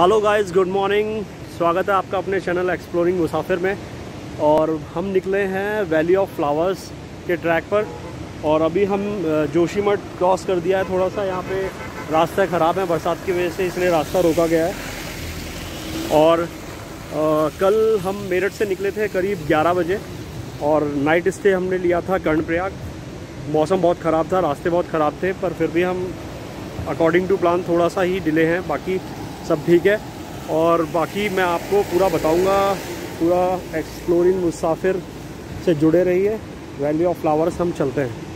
Hello guys, good morning. स्वागत है आपका अपने चैनल एक्सप्लोरिंग मुसाफिर में। और हम निकले हैं वैली ऑफ फ्लावर्स के ट्रैक पर। और अभी हम जोशीमठ क्रॉस कर दिया है। थोड़ा सा यहाँ पे रास्ता ख़राब है बरसात की वजह से, इसलिए रास्ता रोका गया है। और कल हम मेरठ से निकले थे करीब 11 बजे और नाइट स्टे हमने लिया था कर्णप्रयाग। मौसम बहुत ख़राब था, रास्ते बहुत ख़राब थे, पर फिर भी हम अकॉर्डिंग टू प्लान थोड़ा सा ही डिले हैं, बाकी सब ठीक है। और बाकी मैं आपको पूरा बताऊंगा। पूरा एक्सप्लोरिंग मुसाफिर से जुड़े रहिए। वैली ऑफ फ्लावर्स हम चलते हैं।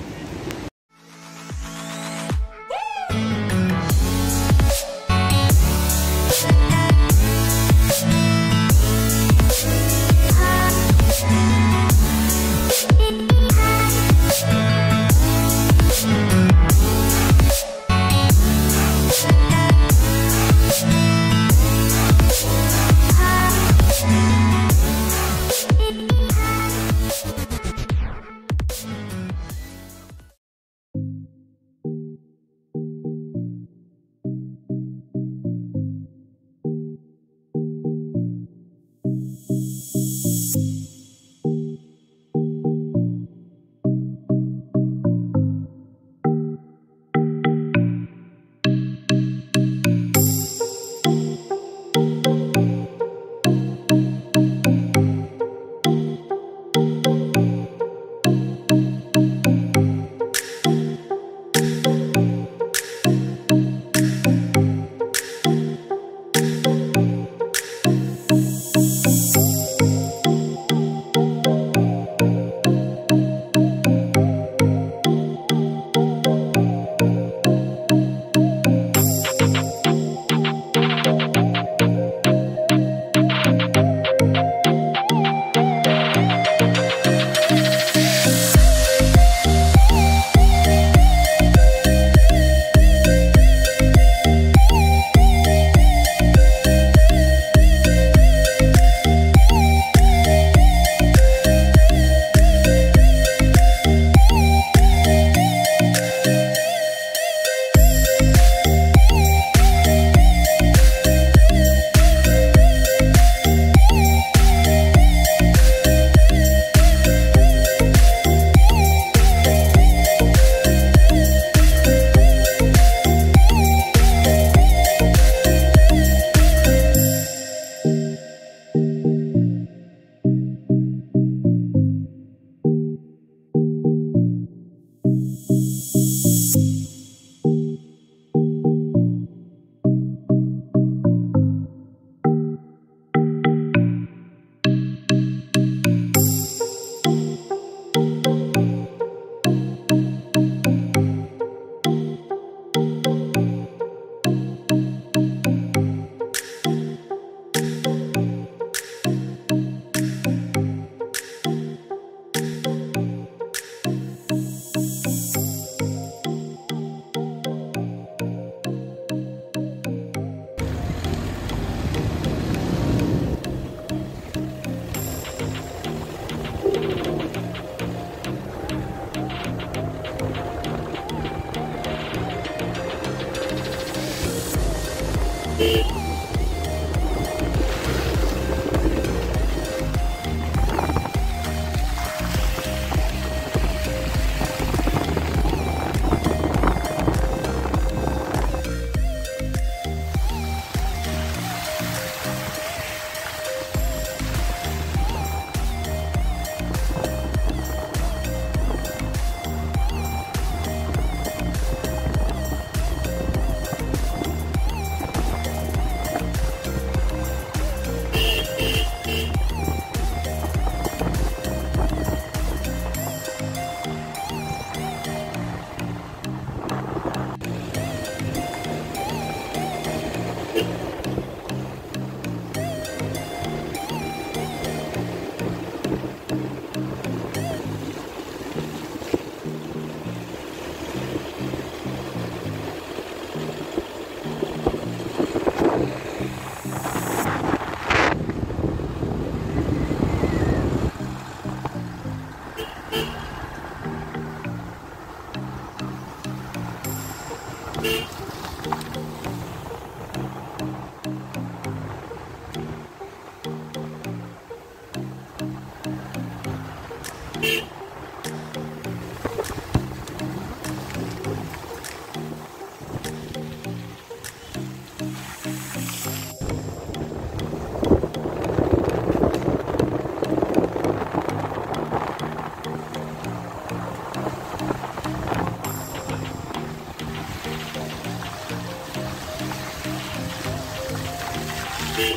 साइड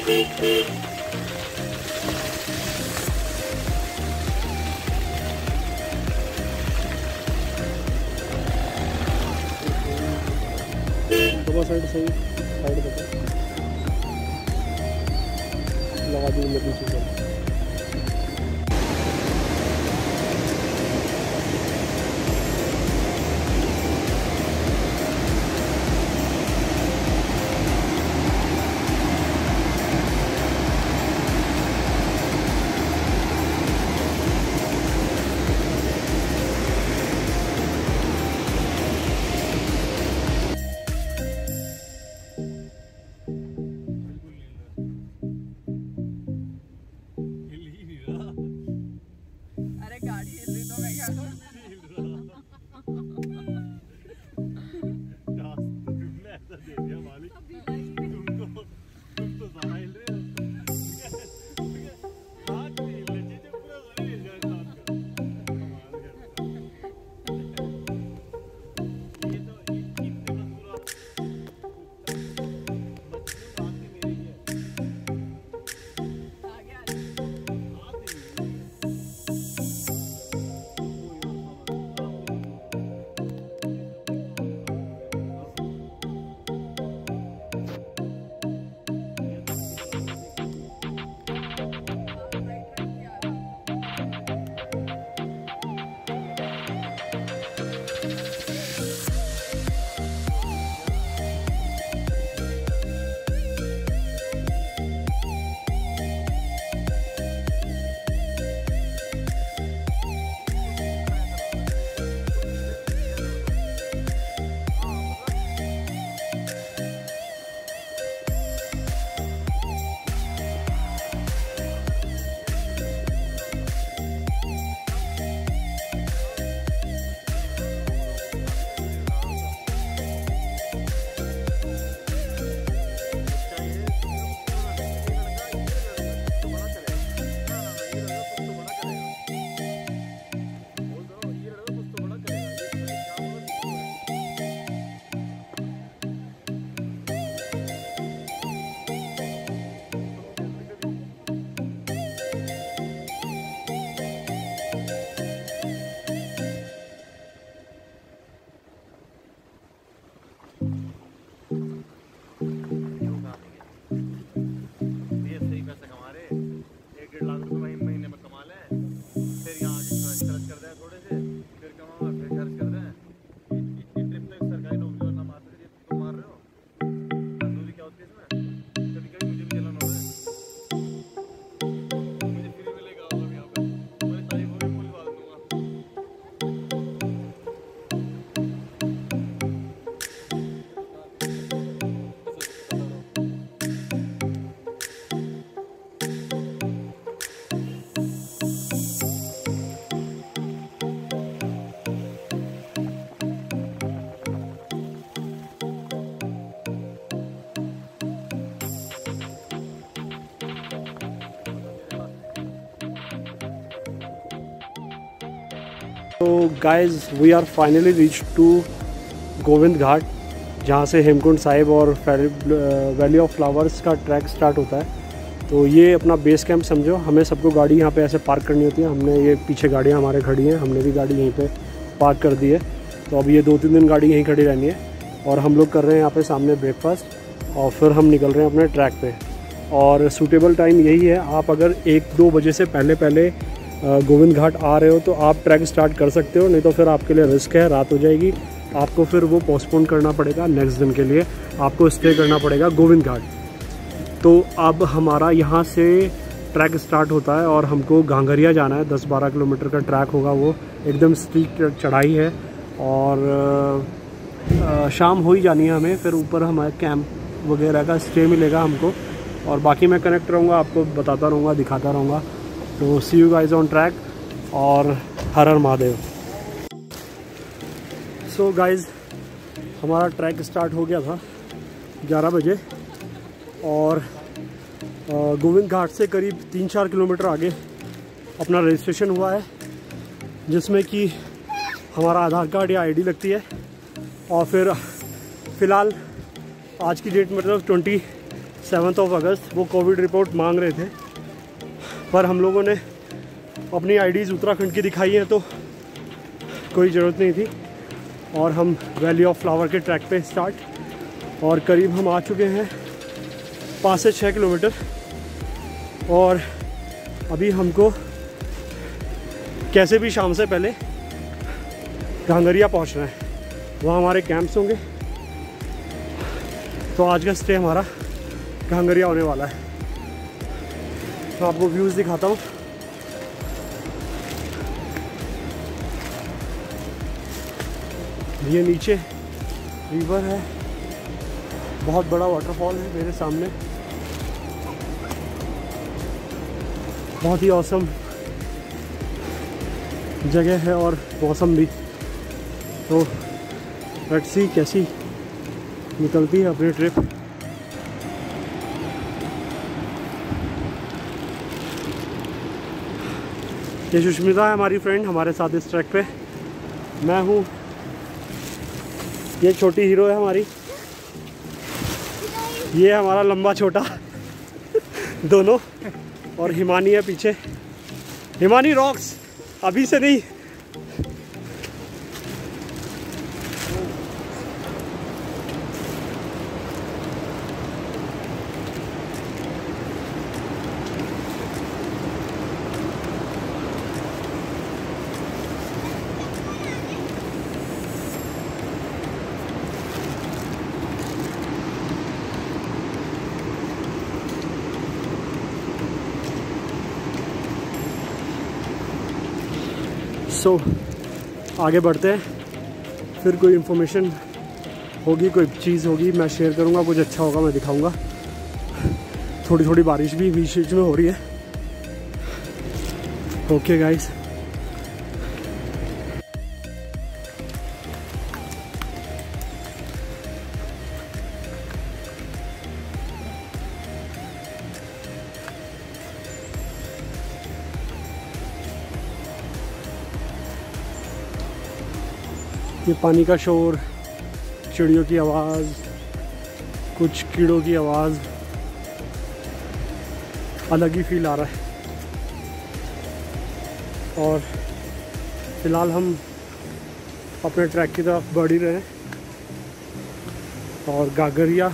सही साइड बता लगा दी मैं पीछे से। गाड़ी हिल रही तो मैं क्या करूं? तुमने ऐसा दे दिया मालिक, तुम तो ज़्यादा हिल रहे हो। हाथ नहीं हिलने चाहिए, पूरा शरीर हिल जाए साथ का। ये तो इतने में पूरा मेरी है। तो guys we are finally reach to Govind Ghat, जहाँ से हेमकुंड साहिब और वैली ऑफ फ्लावर्स का ट्रैक स्टार्ट होता है। तो ये अपना बेस कैंप समझो। हमें सबको गाड़ी यहाँ पे ऐसे पार्क करनी होती है। हमने ये पीछे गाड़ियाँ हमारे खड़ी हैं, हमने भी गाड़ी यहीं पे पार्क कर दी है। तो अब ये 2-3 दिन गाड़ी यहीं खड़ी रहनी है और हम लोग कर रहे हैं यहाँ पे सामने ब्रेकफास्ट और फिर हम निकल रहे हैं अपने ट्रैक पे। और सूटेबल टाइम यही है, आप अगर 1-2 बजे से पहले गोविंद घाट आ रहे हो तो आप ट्रैक स्टार्ट कर सकते हो, नहीं तो फिर आपके लिए रिस्क है, रात हो जाएगी, आपको फिर वो पोस्टपोन करना पड़ेगा। नेक्स्ट दिन के लिए आपको स्टे करना पड़ेगा गोविंद घाट। तो अब हमारा यहाँ से ट्रैक स्टार्ट होता है और हमको घांघरिया जाना है। 10-12 किलोमीटर का ट्रैक होगा, वो एकदम स्टीप चढ़ाई है और शाम हो ही जानी है हमें। फिर ऊपर हमारे कैंप वगैरह का स्टे मिलेगा हमको और बाकी मैं कनेक्ट रहूँगा, आपको बताता रहूँगा, दिखाता रहूँगा। तो सी यू गाइज ऑन ट्रैक और हर हर महादेव। सो गाइज हमारा ट्रैक स्टार्ट हो गया था 11 बजे और गोविंद घाट से करीब 3-4 किलोमीटर आगे अपना रजिस्ट्रेशन हुआ है, जिसमें कि हमारा आधार कार्ड या आईडी लगती है। और फिर फ़िलहाल आज की डेट मतलब 7 अगस्त। वो कोविड रिपोर्ट मांग रहे थे, पर हम लोगों ने अपनी आईडीज़ उत्तराखंड की दिखाई है तो कोई ज़रूरत नहीं थी। और हम वैली ऑफ फ्लावर के ट्रैक पे स्टार्ट, और करीब हम आ चुके हैं 5 से 6 किलोमीटर। और अभी हमको कैसे भी शाम से पहले घांगरिया पहुंचना है, वहाँ हमारे कैंप्स होंगे। तो आज का स्टे हमारा घांगरिया होने वाला है। तो आपको व्यूज़ दिखाता हूँ। ये नीचे रिवर है, बहुत बड़ा वाटरफॉल है मेरे सामने, बहुत ही औसम जगह है और मौसम भी। तो लेट्स सी कैसी निकलती है अपनी ट्रिप। ये सुष्मिता है हमारी फ्रेंड, हमारे साथ इस ट्रैक पे। मैं हूँ, ये छोटी हीरो है हमारी, ये हमारा लंबा छोटा दोनों, और हिमानी है पीछे। हिमानी रॉक्स, अभी से नहीं। सो आगे बढ़ते हैं, फिर कोई इन्फॉर्मेशन होगी, कोई चीज़ होगी मैं शेयर करूँगा, कुछ अच्छा होगा मैं दिखाऊँगा। थोड़ी थोड़ी बारिश भी बीच बीच में हो रही है। ओके गाइस, ये पानी का शोर, चिड़ियों की आवाज़, कुछ कीड़ों की आवाज़, अलग ही फील आ रहा है। और फिलहाल हम अपने ट्रैक की तरफ बढ़ ही रहे हैं, और घांगरिया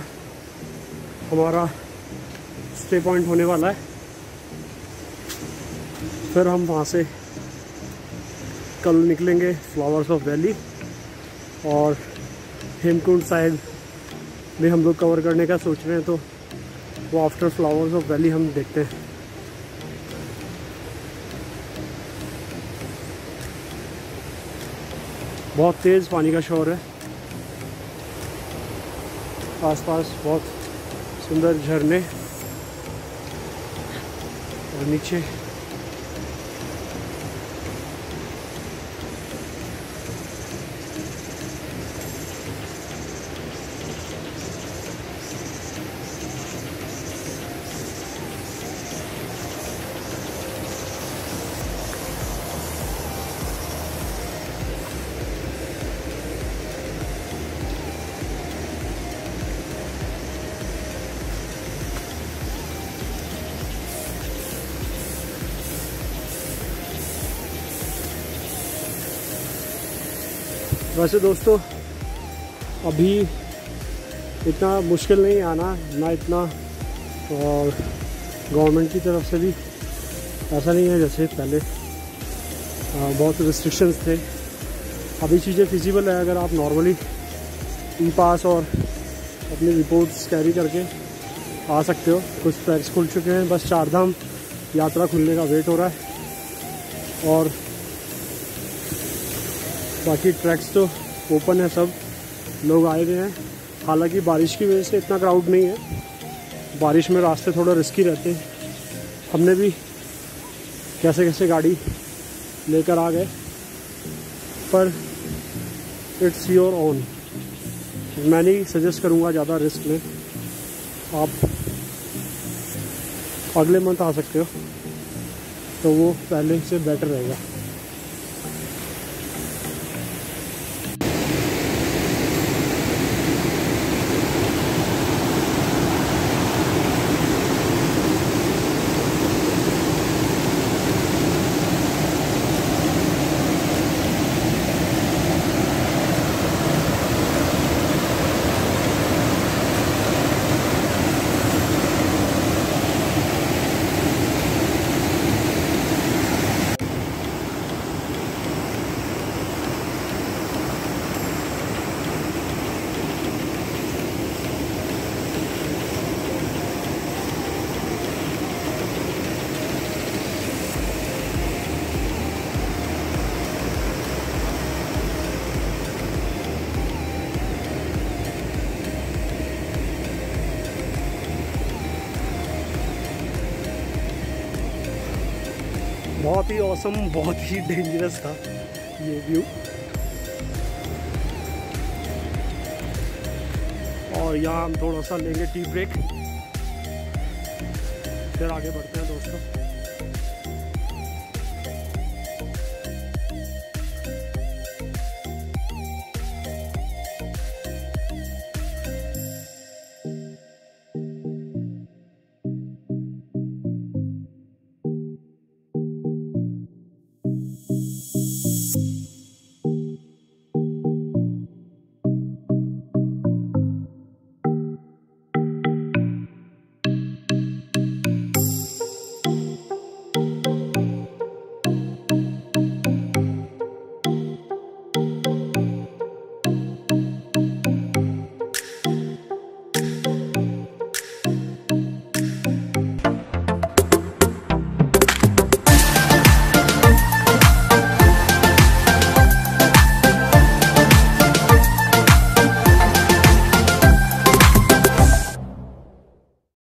हमारा स्टे पॉइंट होने वाला है। फिर हम वहाँ से कल निकलेंगे फ्लावर्स ऑफ वैली, और हेमकुंड साहिब में हम लोग कवर करने का सोच रहे हैं। तो वो आफ्टर फ्लावर्स ऑफ वैली हम देखते हैं। बहुत तेज़ पानी का शोर है, आसपास बहुत सुंदर झरने, और नीचे वैसे दोस्तों अभी इतना मुश्किल नहीं आना, ना इतना, और गवर्नमेंट की तरफ से भी ऐसा नहीं है जैसे पहले बहुत रिस्ट्रिक्शंस थे। अभी चीज़ें फिजिबल है, अगर आप नॉर्मली ई पास और अपनी रिपोर्ट्स कैरी करके आ सकते हो। कुछ ट्रैक्स खुल चुके हैं, बस 4 धाम यात्रा खुलने का वेट हो रहा है, और बाकी ट्रैक्स तो ओपन है, सब लोग आए हुए हैं। हालांकि बारिश की वजह से इतना क्राउड नहीं है, बारिश में रास्ते थोड़ा रिस्की रहते हैं। हमने भी कैसे कैसे गाड़ी लेकर आ गए, पर इट्स योर ओन। मैं नहीं सजेस्ट करूँगा ज़्यादा रिस्क में, आप अगले मंथ आ सकते हो, तो वो पहले से बेटर रहेगा। बहुत ही औसम, बहुत ही डेंजरस था ये व्यू। और यहाँ हम थोड़ा सा लेंगे टी ब्रेक, फिर आगे बढ़ते हैं दोस्तों।